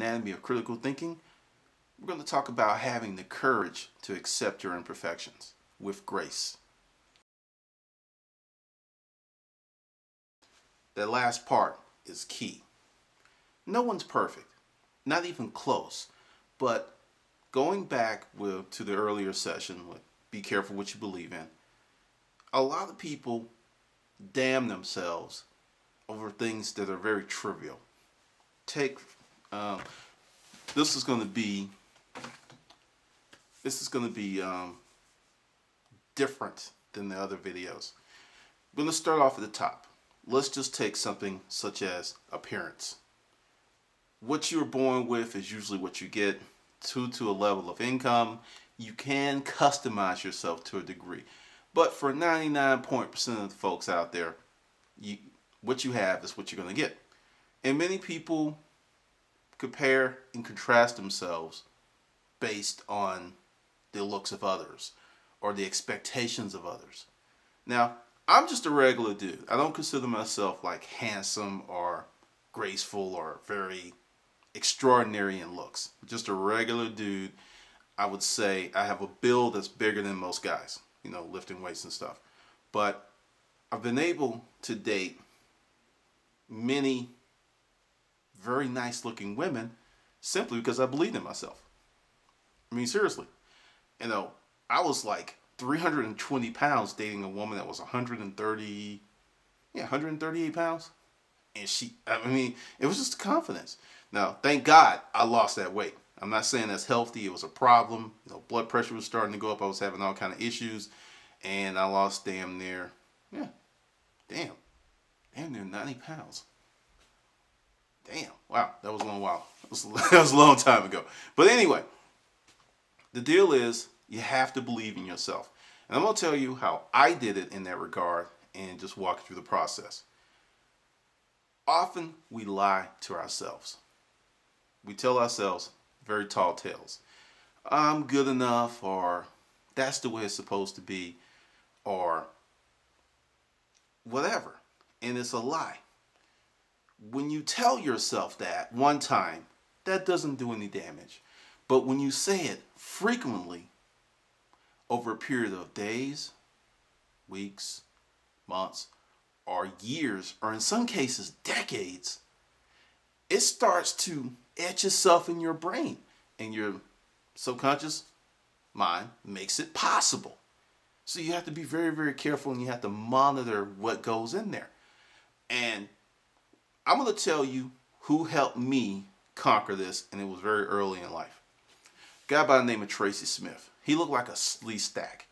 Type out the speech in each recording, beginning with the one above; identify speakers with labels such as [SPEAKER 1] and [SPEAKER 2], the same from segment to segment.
[SPEAKER 1] anatomy of critical thinking, we're going to talk about having the courage to accept your imperfections with grace. That last part is key. No one's perfect, not even close. But going back to the earlier session with be careful what you believe in, a lot of people damn themselves over things that are very trivial. Take this is going to be different than the other videos. We're going to start off at the top. Let's just take something such as appearance. What you're born with is usually what you get. To a level of income, you can customize yourself to a degree. But for 99% of the folks out there, what you have is what you're going to get. And many people compare and contrast themselves based on the looks of others or the expectations of others. Now, I'm just a regular dude. I don't consider myself like handsome or graceful or very extraordinary in looks. Just a regular dude. I would say I have a build that's bigger than most guys, you know, lifting weights and stuff. But I've been able to date many very nice looking women simply because I believed in myself. I mean, seriously. You know, I was like 320 pounds dating a woman that was 138 pounds. And I mean, it was just confidence. Now, thank God I lost that weight. I'm not saying that's healthy. It was a problem. You know, blood pressure was starting to go up. I was having all kind of issues. And I lost damn near 90 pounds. Damn. Wow. That was a long while. That was a long time ago. But anyway, the deal is you have to believe in yourself. And I'm going to tell you how I did it in that regard and just walk you through the process. Often we lie to ourselves. We tell ourselves very tall tales. I'm good enough, or that's the way it's supposed to be, or whatever. And it's a lie. When you tell yourself that one time, that doesn't do any damage. But when you say it frequently over a period of days, weeks, months, or years, or in some cases decades, it starts to etch itself in your brain, and your subconscious mind makes it possible. So you have to be very, very careful, and you have to monitor what goes in there. And I'm going to tell you who helped me conquer this, and it was very early in life. A guy by the name of Tracy Smith. He looked like a sleigh stack.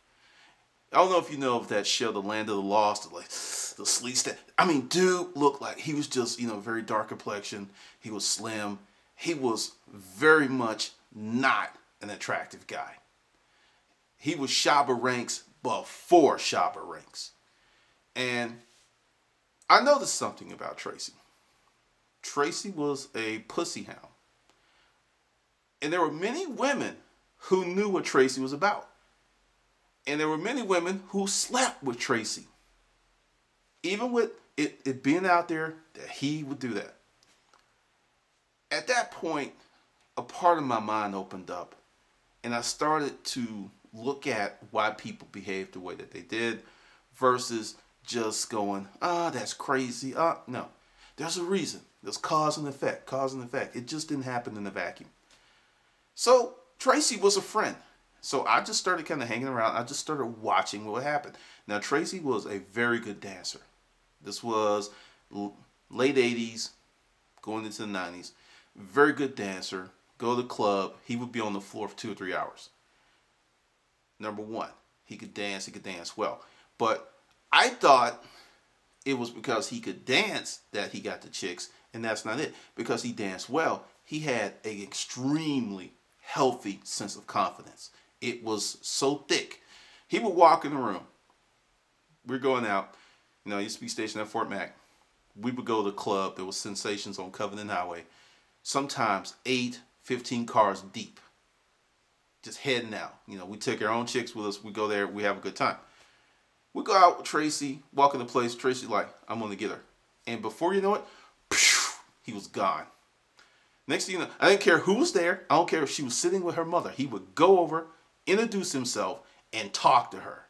[SPEAKER 1] I don't know if you know of that show, The Land of the Lost, like the sleigh stack. I mean, dude looked like he was just, very dark complexion. He was slim. He was very much not an attractive guy. He was Shabba Ranks before Shabba Ranks. And I noticed something about Tracy. Tracy was a pussy hound. And there were many women who knew what Tracy was about. And there were many women who slept with Tracy. Even with it being out there that he would do that. At that point, a part of my mind opened up. And I started to look at why people behaved the way that they did versus just going, that's crazy. No, there's a reason. There's cause and effect, cause and effect. It just didn't happen in a vacuum. So Tracy was a friend. So I just started kind of hanging around. I just started watching what happened. Now, Tracy was a very good dancer. This was late 80s, going into the 90s. Very good dancer. Go to the club. He would be on the floor for 2 or 3 hours. Number one, he could dance well. But I thought it was because he could dance that he got the chicks, and that's not it. Because he danced well, he had an extremely healthy sense of confidence. It was so thick. He would walk in the room. We're going out. I used to be stationed at Fort Mac. We would go to the club. There was Sensations on Covenant Highway. Sometimes 8, 15 cars deep. Just heading out. We take our own chicks with us. We go there. We have a good time. We go out with Tracy, walk in the place. Tracy's like, I'm going to get her. And before you know it, he was gone. Next thing you know, I didn't care who was there. I don't care if she was sitting with her mother. He would go over, introduce himself, and talk to her.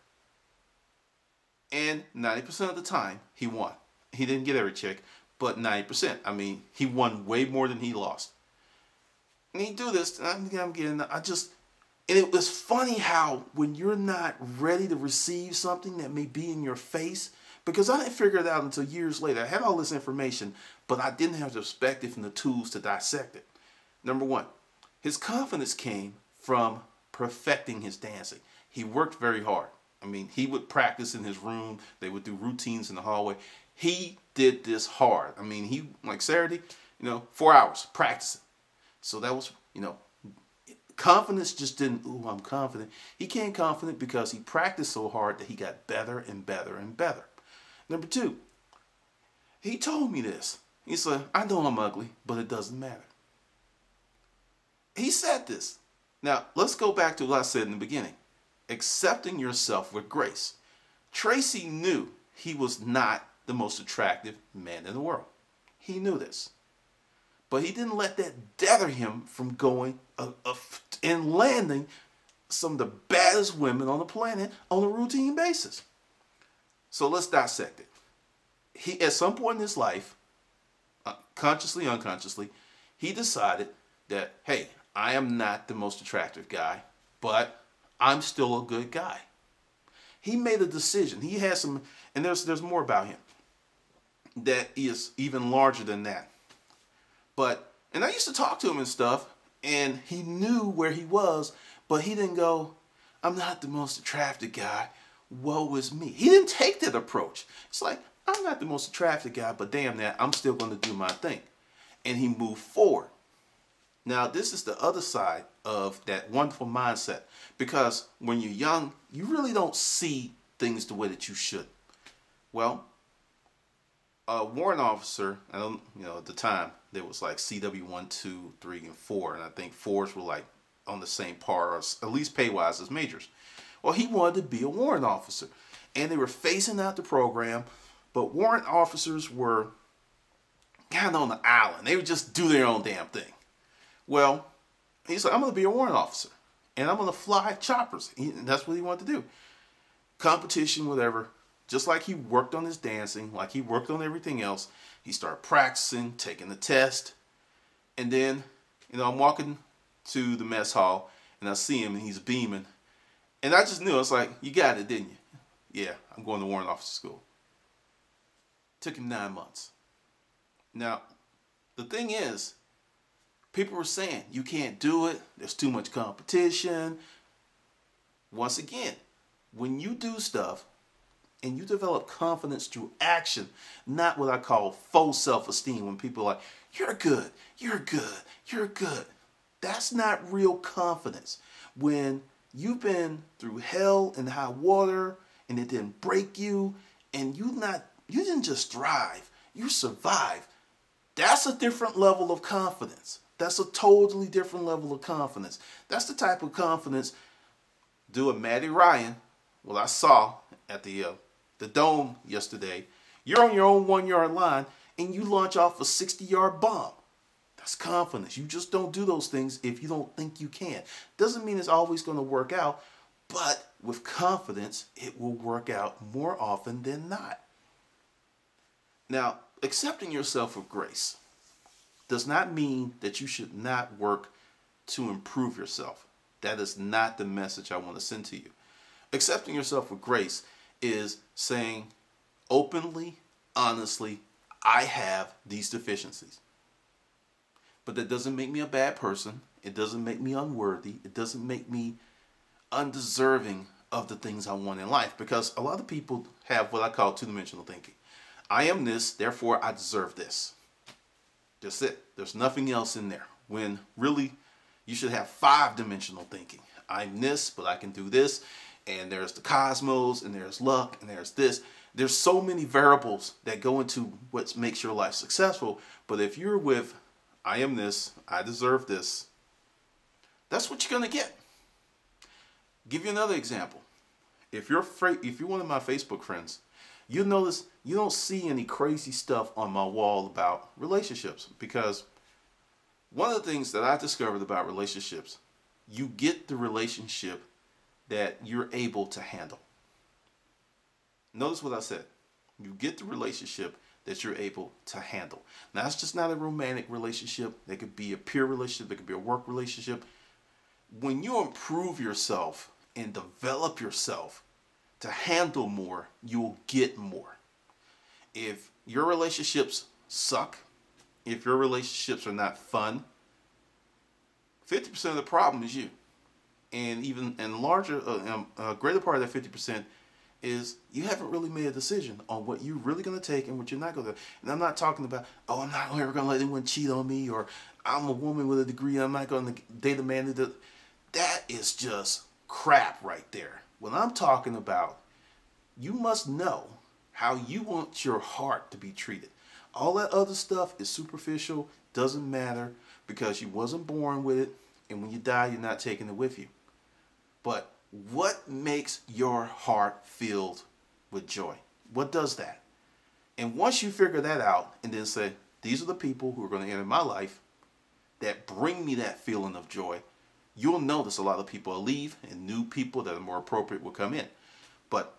[SPEAKER 1] And 90% of the time, he won. He didn't get every chick, but 90%. I mean, he won way more than he lost. And he do this, and and it was funny how when you're not ready to receive something that may be in your face, because I didn't figure it out until years later. I had all this information, but I didn't have the perspective and the tools to dissect it. Number one, his confidence came from perfecting his dancing. He worked very hard. I mean, he would practice in his room. They would do routines in the hallway. He did this hard. I mean, he, like Saturday, 4 hours practicing. So that was, confidence just didn't, ooh, I'm confident. He came confident because he practiced so hard that he got better and better and better. Number two, he told me this. He said, I know I'm ugly, but it doesn't matter. He said this. Now, let's go back to what I said in the beginning. Accepting yourself with grace. Tracy knew he was not the most attractive man in the world. He knew this. But he didn't let that tether him from going and landing some of the baddest women on the planet on a routine basis. So let's dissect it. He, at some point in his life, consciously, unconsciously, he decided that, hey, I am not the most attractive guy, but I'm still a good guy. He made a decision. He has some, and there's more about him that is even larger than that. And I used to talk to him and stuff, and he knew where he was, but he didn't go, I'm not the most attractive guy, woe is me. He didn't take that approach. It's like, I'm not the most attractive guy, but damn that, I'm still going to do my thing. And he moved forward. Now, this is the other side of that wonderful mindset, because when you're young, you really don't see things the way that you should. Well, a warrant officer, at the time, there was like CW 1, 2, 3, and 4, and I think 4s were like on the same par, or at least pay-wise, as majors. Well, he wanted to be a warrant officer, and they were phasing out the program, but warrant officers were kind of on the island. They would just do their own damn thing. Well, he said, I'm going to be a warrant officer, and I'm going to fly choppers. And that's what he wanted to do. Competition, whatever. Just like he worked on his dancing, like he worked on everything else, he started practicing, taking the test. And then, I'm walking to the mess hall, and I see him, and he's beaming. And I just knew, I was like, you got it, didn't you? Yeah, I'm going to warrant officer school. Took him 9 months. Now, the thing is, people were saying, you can't do it, there's too much competition. Once again, when you do stuff, and you develop confidence through action, not what I call faux self-esteem, when people are like, you're good, you're good, you're good. That's not real confidence. When you've been through hell and high water, and it didn't break you, and you didn't just thrive, you survived. That's a different level of confidence. That's a totally different level of confidence. That's the type of confidence, doing Maddie Ryan, what I saw at the Dome yesterday. You're on your own 1-yard line, and you launch off a 60-yard bomb. That's confidence. You just don't do those things if you don't think you can. Doesn't mean it's always going to work out, but with confidence, it will work out more often than not. Now, accepting yourself with grace does not mean that you should not work to improve yourself. That is not the message I want to send to you. Accepting yourself with grace is saying openly, honestly, I have these deficiencies. But that doesn't make me a bad person. It doesn't make me unworthy. It doesn't make me undeserving of the things I want in life. Because a lot of people have what I call two-dimensional thinking. I am this, therefore I deserve this. That's it. There's nothing else in there. When really, you should have 5-dimensional thinking. I'm this, but I can do this. And there's the cosmos, and there's luck, and there's this. There's so many variables that go into what makes your life successful. But if you're with, I am this, I deserve this, that's what you're going to get. Give you another example. If you're one of my Facebook friends, you'll notice you don't see any crazy stuff on my wall about relationships, because One of the things that I discovered about relationships, you get the relationship that you're able to handle. Notice what I said. You get the relationship that you're able to handle. Now, it's just not a romantic relationship. It could be a peer relationship. It could be a work relationship. When you improve yourself and develop yourself to handle more, you'll get more. If your relationships suck, if your relationships are not fun, 50% of the problem is you. And even and larger, a greater part of that 50% is you haven't really made a decision on what you're really going to take and what you're not going to. And I'm not talking about, oh, I'm not ever going to let anyone cheat on me, or I'm a woman with a degree, I'm not going to date a man that is just crap right there. What I'm talking about, you must know how you want your heart to be treated. All that other stuff is superficial, doesn't matter, because you wasn't born with it, and when you die, you're not taking it with you. But what makes your heart filled with joy? What does that? And once you figure that out and then say, these are the people who are going to enter my life that bring me that feeling of joy, you'll notice a lot of people will leave and new people that are more appropriate will come in. But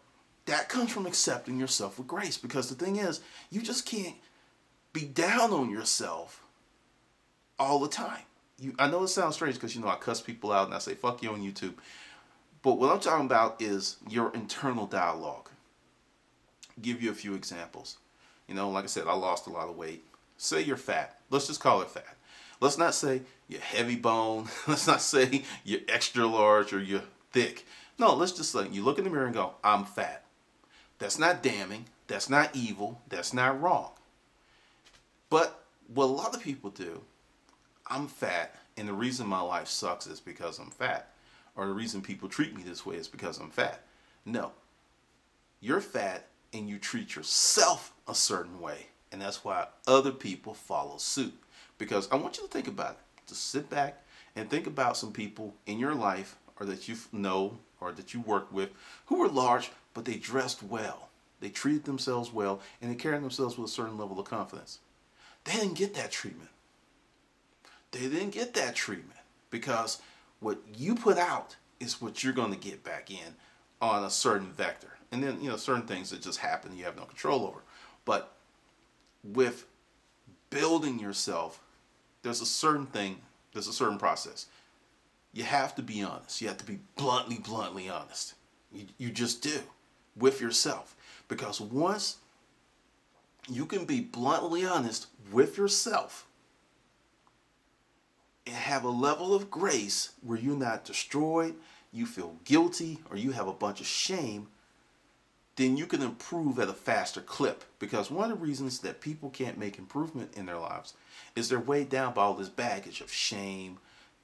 [SPEAKER 1] that comes from accepting yourself with grace, because the thing is, you just can't be down on yourself all the time. I know it sounds strange because, I cuss people out and I say, fuck you on YouTube. But what I'm talking about is your internal dialogue. I'll give you a few examples. Like I said, I lost a lot of weight. Say you're fat. Let's just call it fat. Let's not say you're heavy bone. Let's not say you're extra large or you're thick. No, let's just say you look in the mirror and go, I'm fat. That's not damning. That's not evil. That's not wrong. But what a lot of people do, I'm fat, and the reason my life sucks is because I'm fat. Or the reason people treat me this way is because I'm fat. No. You're fat and you treat yourself a certain way. And that's why other people follow suit. Because I want you to think about it. Just sit back and think about some people in your life or that you know or that you work with who were large, but they dressed well. They treated themselves well, and they carried themselves with a certain level of confidence. They didn't get that treatment. They didn't get that treatment because what you put out is what you're going to get back in on a certain vector. And then, certain things that just happen you have no control over. But with building yourself, there's a certain process. You have to be honest. You have to be bluntly honest. You just do with yourself. Because once you can be bluntly honest with yourself and have a level of grace where you're not destroyed, you feel guilty, or you have a bunch of shame, then you can improve at a faster clip. Because one of the reasons that people can't make improvement in their lives is they're weighed down by all this baggage of shame,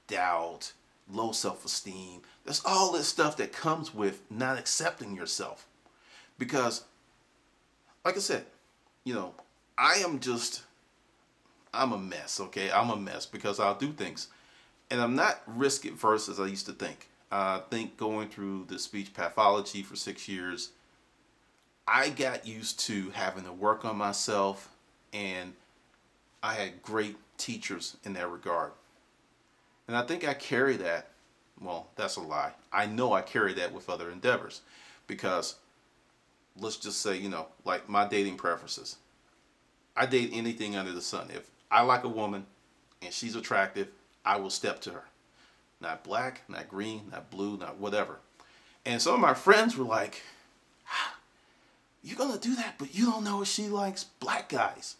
[SPEAKER 1] doubt, low self-esteem. There's all this stuff that comes with not accepting yourself. Because, like I said, I'm a mess, okay? I'm a mess because I'll do things. And I'm not risk averse as I used to think. I think going through the speech pathology for 6 years, I got used to having to work on myself, and I had great teachers in that regard. And I think I carry that, well, that's a lie. I know I carry that with other endeavors because let's just say, like my dating preferences. I date anything under the sun. If I like a woman and she's attractive, I will step to her. Not black, not green, not blue, not whatever. And some of my friends were like, you're going to do that, but you don't know if she likes black guys.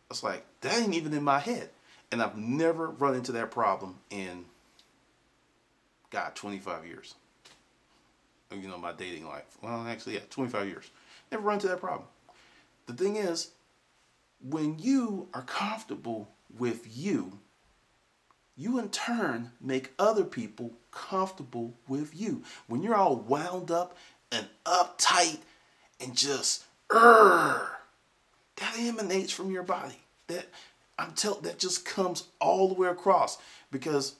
[SPEAKER 1] I was like, that ain't even in my head. And I've never run into that problem in, 25 years. My dating life. Well, actually, 25 years. Never run into that problem. The thing is, when you are comfortable with you in turn make other people comfortable with you. When you're all wound up and uptight and just, that emanates from your body. That just comes all the way across. Because,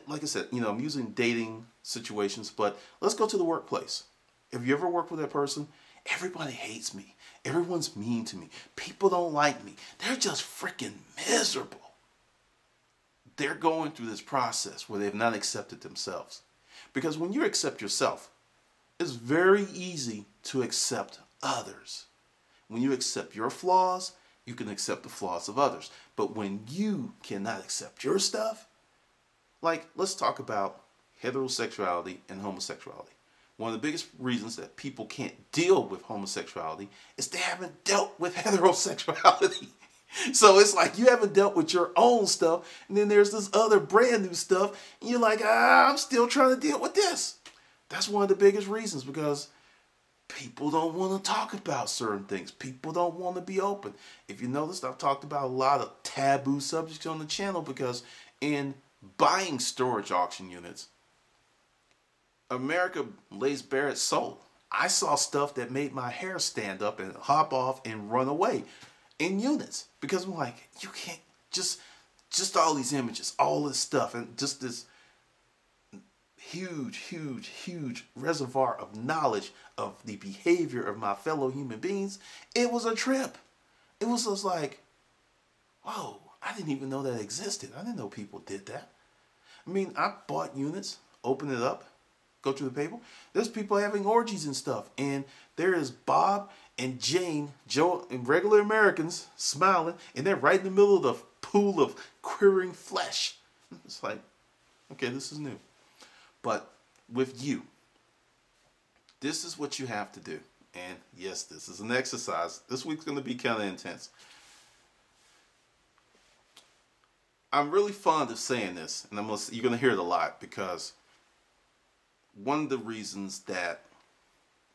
[SPEAKER 1] like I said, I'm using dating situations, but let's go to the workplace. Have you ever worked with that person? Everybody hates me. Everyone's mean to me. People don't like me. They're just freaking miserable. they're going through this process where they've not accepted themselves. Because when you accept yourself, it's very easy to accept others. When you accept your flaws, you can accept the flaws of others. But when you cannot accept your stuff, like, let's talk about heterosexuality and homosexuality. One of the biggest reasons that people can't deal with homosexuality is they haven't dealt with heterosexuality. So it's like you haven't dealt with your own stuff, and then there's this other brand new stuff, and you're like, I'm still trying to deal with this. That's one of the biggest reasons, because people don't want to talk about certain things. People don't want to be open. If you noticed, I've talked about a lot of taboo subjects on the channel, because in buying storage auction units, America lays bare its soul. I saw stuff that made my hair stand up and hop off and run away in units, because I'm like, you can't just all these images, all this stuff, and just this huge reservoir of knowledge of the behavior of my fellow human beings. It was a trip. It was just like, whoa, I didn't even know that existed. I didn't know people did that. I mean, I bought units, open it up, go through the paper. There's people having orgies and stuff, and there is Bob and Jane, Joe, and regular Americans smiling, and they're right in the middle of the pool of queering flesh. It's like, okay, this is new. But with you, this is what you have to do. And yes, this is an exercise. This week's going to be kind of intense. I'm really fond of saying this, and you're going to hear it a lot, because one of the reasons that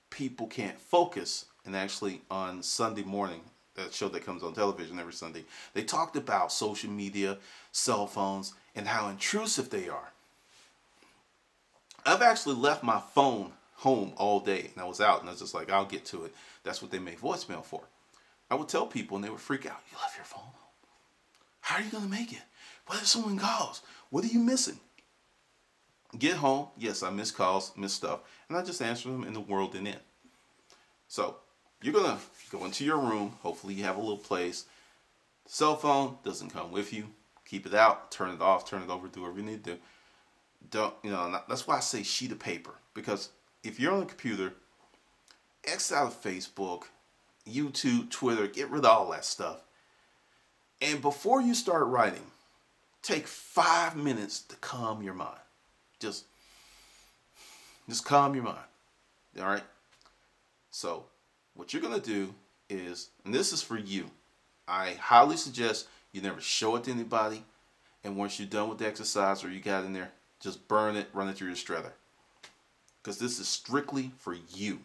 [SPEAKER 1] people can't focus, and actually on Sunday morning, that show that comes on television every Sunday, they talked about social media, cell phones, and how intrusive they are. I've actually left my phone home all day, and I was out, and I was just like, I'll get to it. That's what they make voicemail for. I would tell people, and they would freak out. You left your phone home? How are you going to make it? What if someone calls? What are you missing? Get home. Yes, I miss calls, miss stuff, and I just answer them in the world and in. So you're going to go into your room. Hopefully you have a little place. Cell phone doesn't come with you. Keep it out. Turn it off. Turn it over. Do whatever you need to do. Don't, that's why I say sheet of paper, because if you're on a computer, X out of Facebook, YouTube, Twitter, get rid of all that stuff. And before you start writing, take 5 minutes to calm your mind. Just calm your mind. All right? So what you're going to do is, and this is for you, I highly suggest you never show it to anybody. And once you're done with the exercise, or you got in there, just burn it, run it through your shredder. Because this is strictly for you.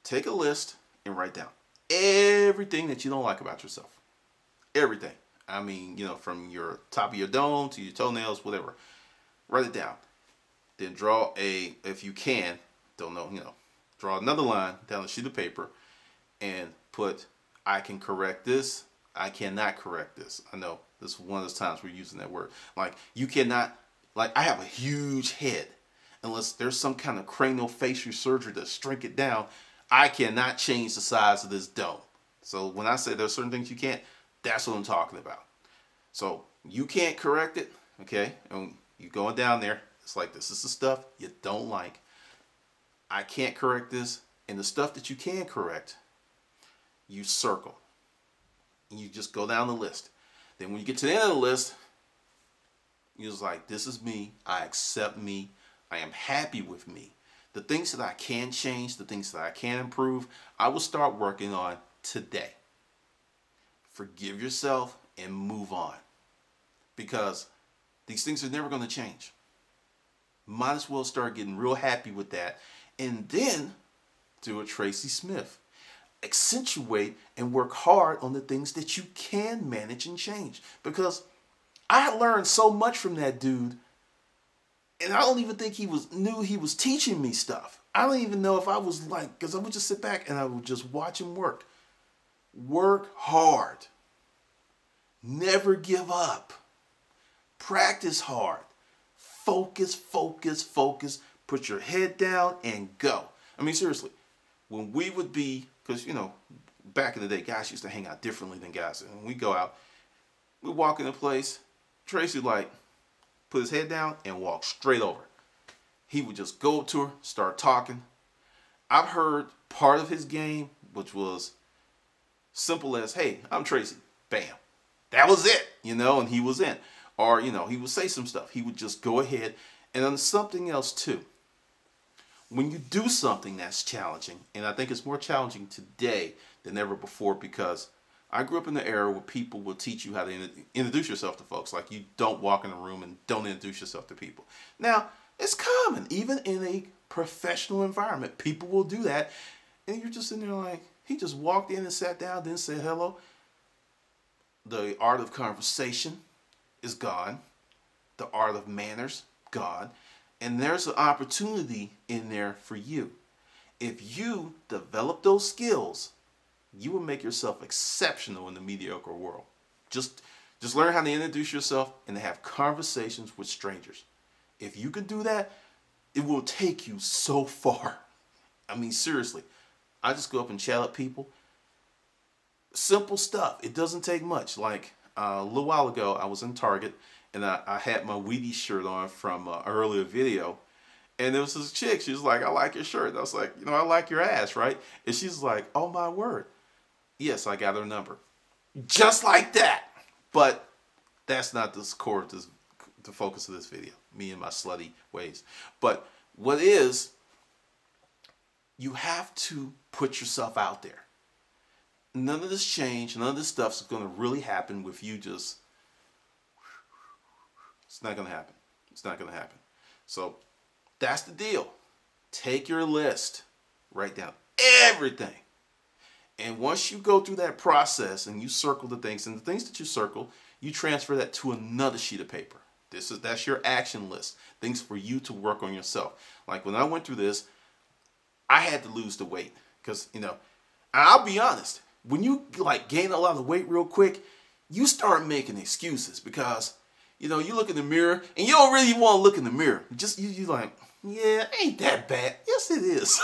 [SPEAKER 1] Take a list and write down everything that you don't like about yourself. Everything. I mean, from your top of your dome to your toenails, whatever. Write it down. Then draw if you can, draw another line down a sheet of paper and put, I can correct this, I cannot correct this. I know this is one of those times we're using that word. Like, you cannot. Like, I have a huge head. Unless there's some kind of craniofacial surgery to shrink it down, I cannot change the size of this dome. So when I say there's certain things you can't, that's what I'm talking about. So you can't correct it, okay? And you going down there, it's like, this is the stuff you don't like. I can't correct this. And the stuff that you can correct, you circle. And you just go down the list. Then when you get to the end of the list, you're just like, this is me. I accept me. I am happy with me. The things that I can change, the things that I can improve, I will start working on today. Forgive yourself and move on. Because these things are never going to change. Might as well start getting real happy with that. And then do a Tracy Smith. Accentuate and work hard on the things that you can manage and change. Because I learned so much from that dude, and I don't even think he knew he was teaching me stuff. I don't even know if I was like, because I would just sit back and I would just watch him work. Work hard. Never give up. Practice hard. Focus, focus, focus. Put your head down and go. I mean, seriously, when we would be, because, back in the day, guys used to hang out differently than guys. And when we go out, we walk in a place, Tracy like put his head down and walk straight over. He would just go up to her, start talking. I've heard part of his game, which was simple as, hey, I'm Tracy. Bam. That was it, and he was in. Or, he would say some stuff. He would just go ahead. And then something else too. When you do something that's challenging, and I think it's more challenging today than ever before, because I grew up in the era where people will teach you how to introduce yourself to folks. Like, you don't walk in a room and don't introduce yourself to people. Now, it's common, even in a professional environment. People will do that. And you're just in there like, he just walked in and sat down, then said hello. The art of conversation is gone. The art of manners, gone. And there's an opportunity in there for you. If you develop those skills, you will make yourself exceptional in the mediocre world. Just learn how to introduce yourself and to have conversations with strangers. If you can do that, it will take you so far. I mean, seriously. I just go up and chat with people. Simple stuff. It doesn't take much. Like a little while ago, I was in Target and I had my Wheaties shirt on from an earlier video. And there was this chick. She was like, I like your shirt. And I was like, I like your ass, right? And she's like, oh my word. Yes, I got her number. Just like that. But that's not the core of the focus of this video. Me and my slutty ways. But what is, you have to put yourself out there. None of this change, none of this stuff is going to really happen with you just, it's not going to happen. It's not going to happen. So that's the deal. Take your list, write down everything. And once you go through that process and you circle the things, and the things that you circle, you transfer that to another sheet of paper. That's your action list. Things for you to work on yourself. Like when I went through this, I had to lose the weight because, I'll be honest, when you like gain a lot of weight real quick, you start making excuses because, you look in the mirror and you don't really want to look in the mirror. You like, yeah, ain't that bad. Yes, it is.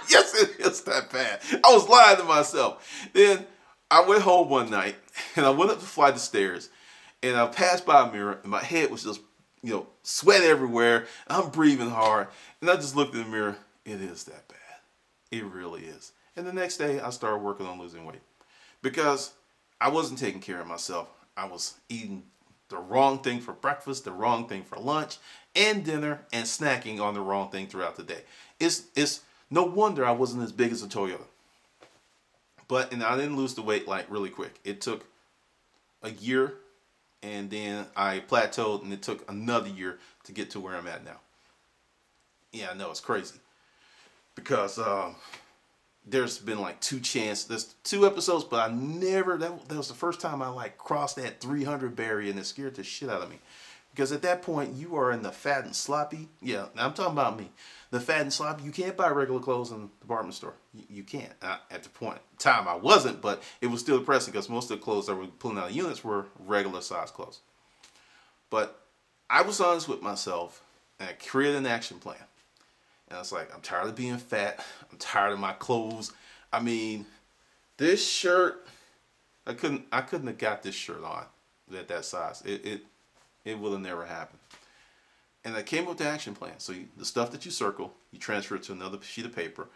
[SPEAKER 1] Yes, it is that bad. I was lying to myself. Then I went home one night and I went up the flight of stairs and I passed by a mirror and my head was just, sweat everywhere. I'm breathing hard. And I just looked in the mirror. It is that bad. It really is. And the next day I started working on losing weight because I wasn't taking care of myself. I was eating the wrong thing for breakfast, the wrong thing for lunch and dinner, and snacking on the wrong thing throughout the day. It's no wonder I wasn't as big as a Toyota. And I didn't lose the weight like really quick. It took a year and then I plateaued and it took another year to get to where I'm at now. Yeah, I know, it's crazy. Because there's been like there's 2 episodes, but I never, that was the first time I like crossed that 300 barrier and it scared the shit out of me. Because at that point, you are in the fat and sloppy. Yeah, I'm talking about me. The fat and sloppy, you can't buy regular clothes in the department store. You can't. At the time, I wasn't, but it was still depressing because most of the clothes that were pulling out of units were regular size clothes. But I was honest with myself and I created an action plan. And I was like, I'm tired of being fat. I'm tired of my clothes. I mean, this shirt, I couldn't have got this shirt on at that size. It will have never happened. And I came up with the action plan. So the stuff that you circle, you transfer it to another sheet of paper.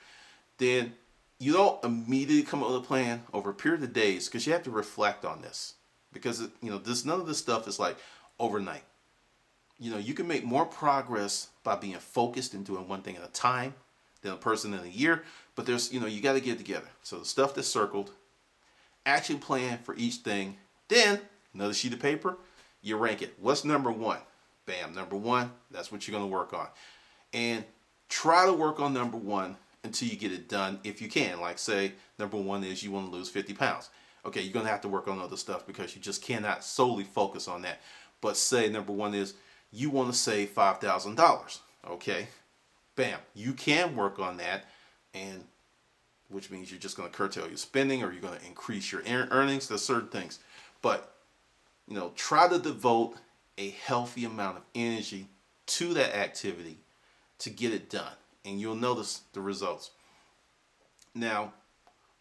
[SPEAKER 1] Then you don't immediately come up with a plan over a period of days because you have to reflect on this. Because none of this stuff is like overnight. You can make more progress by being focused and doing one thing at a time than a person in a year. But there's, you got to get it together. So the stuff that's circled, action plan for each thing. Then another sheet of paper, you rank it. What's number 1? Bam, number 1, that's what you're going to work on. And try to work on number 1 until you get it done if you can. Like say, number 1 is you want to lose 50 pounds. Okay, you're going to have to work on other stuff because you just cannot solely focus on that. But say number 1 is you want to save $5,000. Okay, bam, you can work on that, and which means you're just going to curtail your spending or you're going to increase your earnings. There's certain things. But, try to devote a healthy amount of energy to that activity to get it done. And you'll notice the results. Now,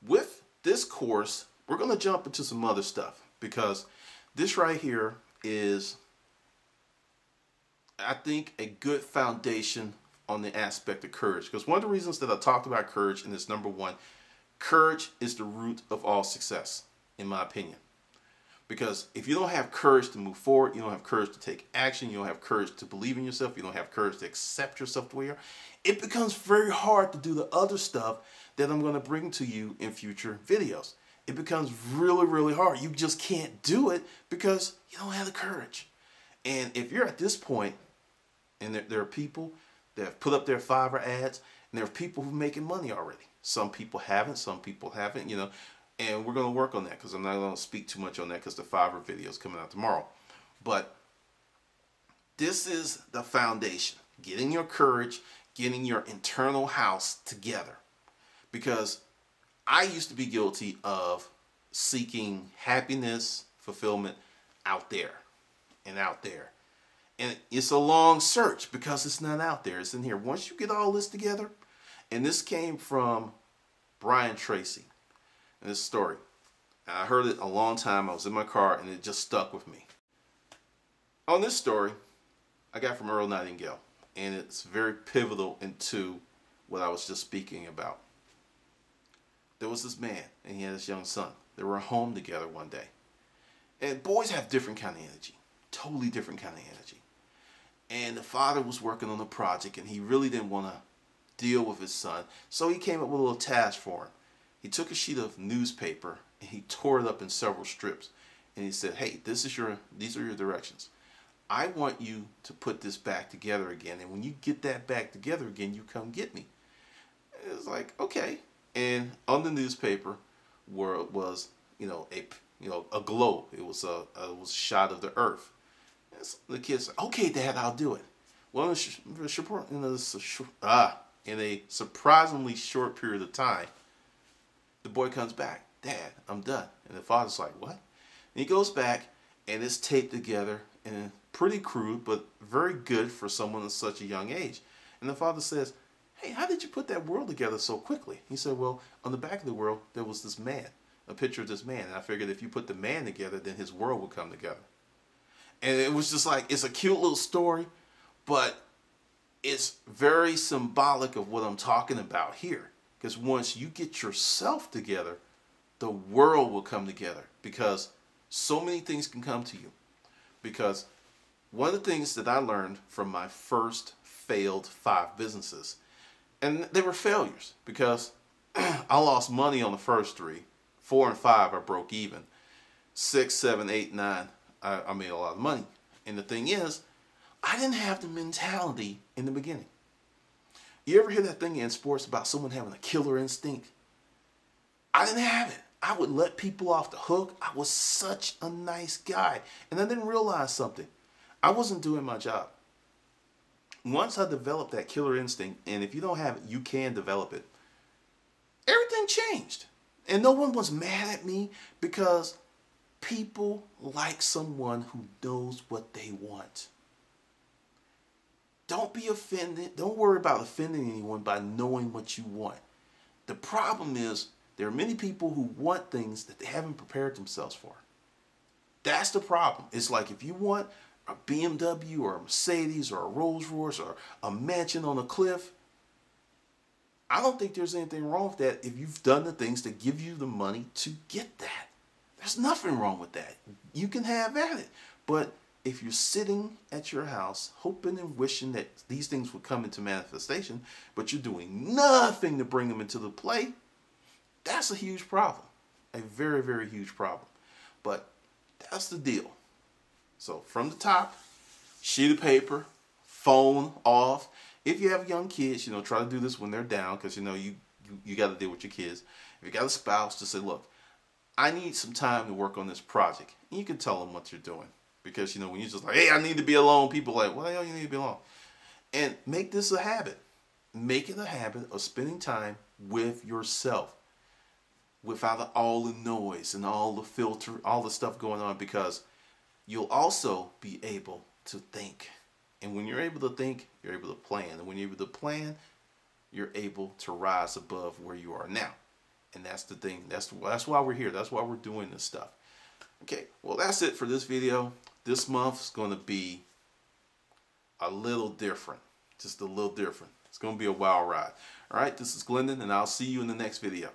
[SPEAKER 1] with this course, we're going to jump into some other stuff because this right here is, I think, a good foundation on the aspect of courage. Because one of the reasons that I talked about courage, and it's number one, courage is the root of all success, in my opinion. Because if you don't have courage to move forward, you don't have courage to take action, you don't have courage to believe in yourself, you don't have courage to accept yourself the way you are, it becomes very hard to do the other stuff that I'm going to bring to you in future videos. It becomes really, really hard. You just can't do it because you don't have the courage. And if you're at this point, and there are people that have put up their Fiverr ads, and there are people who are making money already. Some people haven't, you know, and we're going to work on that because I'm not going to speak too much on that because the Fiverr video is coming out tomorrow. But this is the foundation. Getting your courage, getting your internal house together. Because I used to be guilty of seeking happiness, fulfillment out there and out there. And it's a long search because it's not out there. It's in here. Once you get all this together, and this came from Brian Tracy, and this story. I heard it a long time. I was in my car, and it just stuck with me. On this story, I got from Earl Nightingale, and it's very pivotal into what I was just speaking about. There was this man, and he had this young son. They were home together one day. And boys have different kind of energy. Totally different kind of energy. And the father was working on a project, and he really didn't want to deal with his son. So he came up with a little task for him. He took a sheet of newspaper, and he tore it up in several strips. And he said, hey, these are your directions. I want you to put this back together again. And when you get that back together again, you come get me. And it was like, okay. And on the newspaper was a globe. It was a shot of the earth. And so the kid said, okay, Dad, I'll do it. Well, in a surprisingly short period of time, the boy comes back. Dad, I'm done. And the father's like, what? And he goes back, and it's taped together, and pretty crude, but very good for someone at such a young age. And the father says, hey, how did you put that world together so quickly? He said, well, on the back of the world, there was this man, a picture of this man. And I figured if you put the man together, then his world would come together. And it was just like, it's a cute little story, but it's very symbolic of what I'm talking about here. Because once you get yourself together, the world will come together. Because so many things can come to you. Because one of the things that I learned from my first failed 5 businesses, and they were failures because I lost money on the first 3. 4 and 5, I broke even. 6, 7, 8, 9, I made a lot of money. And the thing is, I didn't have the mentality in the beginning. You ever hear that thing in sports about someone having a killer instinct? I didn't have it. I would let people off the hook. I was such a nice guy. And I didn't realize something. I wasn't doing my job. Once I developed that killer instinct, and if you don't have it, you can develop it, everything changed. And no one was mad at me because people like someone who knows what they want. Don't be offended. Don't worry about offending anyone by knowing what you want. The problem is there are many people who want things that they haven't prepared themselves for. That's the problem. It's like if you want a BMW or a Mercedes or a Rolls Royce or a mansion on a cliff, I don't think there's anything wrong with that if you've done the things to give you the money to get that. There's nothing wrong with that. You can have at it. But if you're sitting at your house hoping and wishing that these things would come into manifestation, but you're doing nothing to bring them into the play, that's a huge problem. A very, very huge problem. But that's the deal. So from the top, sheet of paper, phone off. If you have young kids, try to do this when they're down because, you got to deal with your kids. If you got a spouse, just say, look, I need some time to work on this project. And you can tell them what you're doing. Because, when you're just like, hey, I need to be alone, people are like, what the hell you need to be alone? And make this a habit. Make it a habit of spending time with yourself without all the noise and all the filter, all the stuff going on, because you'll also be able to think. And when you're able to think, you're able to plan. And when you're able to plan, you're able to rise above where you are now. And that's the thing. That's why we're here. That's why we're doing this stuff. Okay, well, that's it for this video. This month's going to be a little different. Just a little different. It's going to be a wild ride. All right, this is Glendon, and I'll see you in the next video.